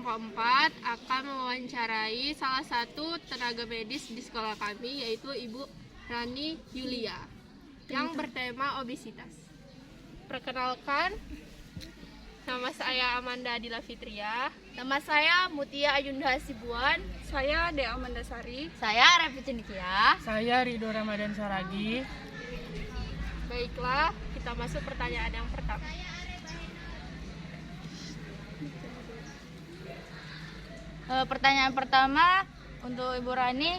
keempat akan mewawancarai salah satu tenaga medis di sekolah kami, yaitu Ibu Rani Yulia, yang bertema obesitas. Perkenalkan, nama saya Amanda Adila Fitria. Nama saya Mutia Ayunda Hasibuan. Saya Dea Mandasari. Saya Revi Cendikia. Saya Ridho Ramadan Saragi. Baiklah, kita masuk pertanyaan yang pertama. Pertanyaan pertama untuk Ibu Rani,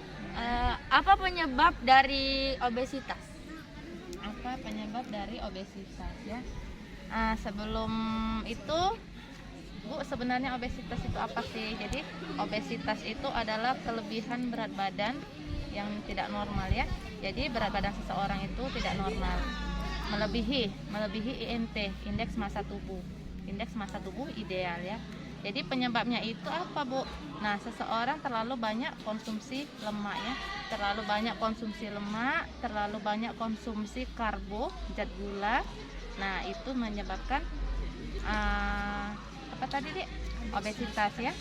apa penyebab dari obesitas? Apa penyebab dari obesitas ya? Sebelum itu, Bu, sebenarnya obesitas itu apa sih? Jadi obesitas itu adalah kelebihan berat badan yang tidak normal ya. Jadi berat badan seseorang itu tidak normal, melebihi IMT, indeks massa tubuh. Indeks massa tubuh ideal ya. Jadi penyebabnya itu apa, Bu? Nah, seseorang terlalu banyak konsumsi lemak ya. Terlalu banyak konsumsi lemak, terlalu banyak konsumsi karbo, zat gula. Nah, itu menyebabkan apa tadi, Dek? Obesitas ya.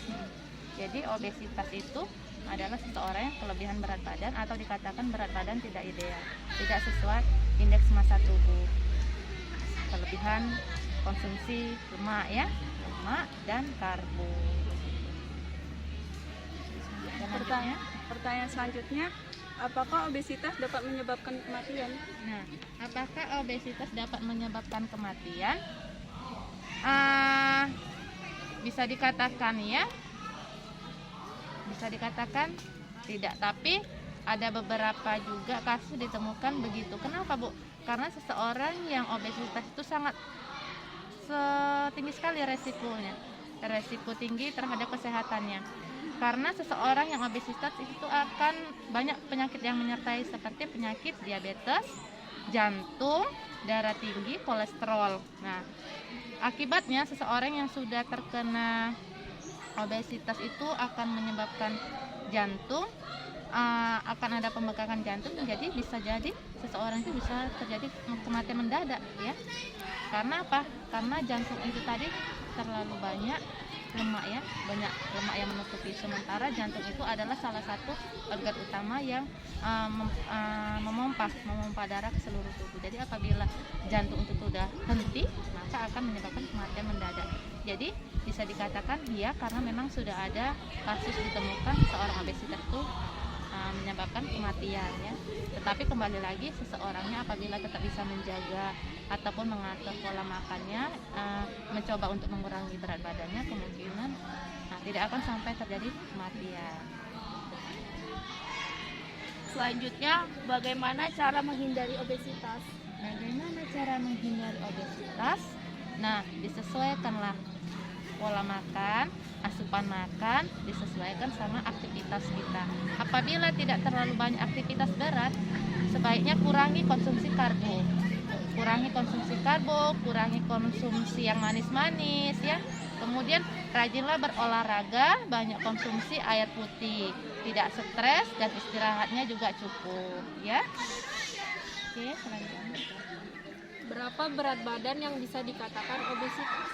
Jadi obesitas itu adalah seseorang yang kelebihan berat badan atau dikatakan berat badan tidak ideal, tidak sesuai indeks massa tubuh. Kelebihan konsumsi lemak ya, lemak dan karbo. Pertanyaan selanjutnya, apakah obesitas dapat menyebabkan kematian? Nah, apakah obesitas dapat menyebabkan kematian? Bisa dikatakan ya, bisa dikatakan tidak, tapi ada beberapa juga kasus ditemukan begitu. Kenapa, Bu? Karena seseorang yang obesitas itu sangat tinggi sekali resiko tinggi terhadap kesehatannya. Karena seseorang yang obesitas itu akan banyak penyakit yang menyertai, seperti penyakit diabetes, jantung, darah tinggi, kolesterol. Nah, akibatnya seseorang yang sudah terkena obesitas itu akan menyebabkan jantung, akan ada pembengkakan jantung, jadi bisa jadi seseorang itu bisa terjadi kematian mendadak ya. Karena apa? Karena jantung itu tadi terlalu banyak lemak ya, banyak lemak yang menutupi. Sementara jantung itu adalah salah satu organ utama yang memompa darah ke seluruh tubuh. Jadi apabila jantung itu sudah henti, maka akan menyebabkan kematian mendadak. Jadi bisa dikatakan dia karena memang sudah ada kasus ditemukan seorang obesitas itu menyebabkan kematian ya. Tetapi kembali lagi, seseorangnya apabila tetap bisa menjaga ataupun mengatur pola makannya, mencoba untuk mengurangi berat badannya, kemungkinan tidak akan sampai terjadi kematian. Selanjutnya, bagaimana cara menghindari obesitas? Bagaimana cara menghindari obesitas? Nah, disesuaikanlah pola makan, asupan makan, disesuaikan sama aktivitas kita. Apabila tidak terlalu banyak aktivitas berat, sebaiknya kurangi konsumsi karbo. Kurangi konsumsi yang manis-manis ya. Kemudian rajinlah berolahraga, banyak konsumsi air putih, tidak stres dan istirahatnya juga cukup ya. Oke, selanjutnya. Berapa berat badan yang bisa dikatakan obesitas?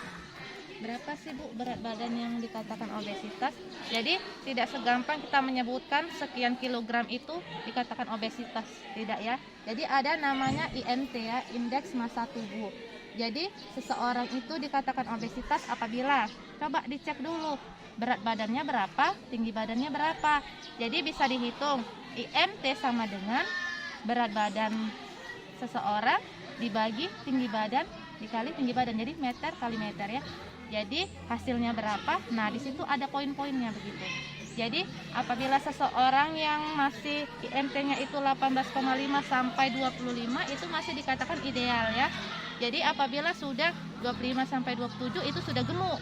Berapa sih, Bu, berat badan yang dikatakan obesitas? Jadi tidak segampang kita menyebutkan sekian kilogram itu dikatakan obesitas, tidak ya. Jadi ada namanya IMT ya, indeks massa tubuh. Jadi seseorang itu dikatakan obesitas apabila, coba dicek dulu berat badannya berapa, tinggi badannya berapa. Jadi bisa dihitung IMT sama dengan berat badan seseorang dibagi tinggi badan dikali tinggi badan, jadi meter kali meter ya. Jadi hasilnya berapa? Nah, di situ ada poin-poinnya begitu. Jadi apabila seseorang yang masih IMT-nya itu 18,5 sampai 25 itu masih dikatakan ideal ya. Jadi apabila sudah 25 sampai 27 itu sudah gemuk.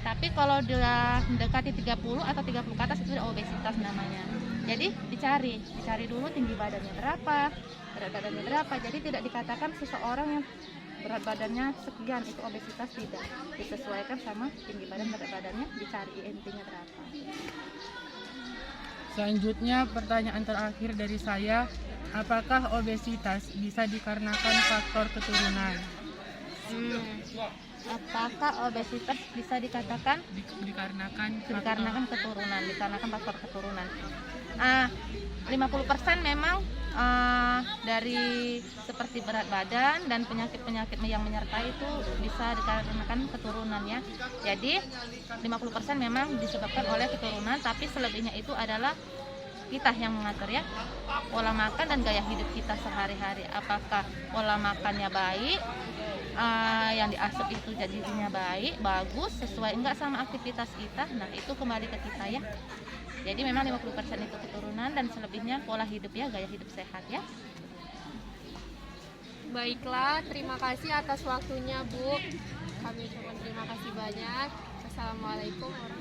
Tapi kalau sudah mendekati 30 atau 30 ke atas itu sudah obesitas namanya. Jadi dicari dulu tinggi badannya berapa, berat badannya berapa. Jadi tidak dikatakan seseorang yang berat badannya sekian itu obesitas, tidak. Disesuaikan sama tinggi badan, berat badannya, dicari IMT-nya berapa. Selanjutnya pertanyaan terakhir dari saya, apakah obesitas bisa dikarenakan faktor keturunan? Apakah obesitas bisa dikatakan dikarenakan dikarenakan faktor keturunan? 50% memang dari seperti berat badan dan penyakit-penyakit yang menyertai itu bisa dikarenakan keturunan ya. Jadi 50% memang disebabkan oleh keturunan, tapi selebihnya itu adalah kita yang mengatur ya. Pola makan dan gaya hidup kita sehari-hari. Apakah pola makannya baik, yang diasup itu jadinya baik, bagus, sesuai enggak sama aktivitas kita. Nah, itu kembali ke kita ya. Jadi memang 50% itu keturunan dan selebihnya pola hidup ya, gaya hidup sehat ya. Baiklah, terima kasih atas waktunya Bu. Kami ucapkan terima kasih banyak. Assalamualaikum warahmatullahi wabarakatuh.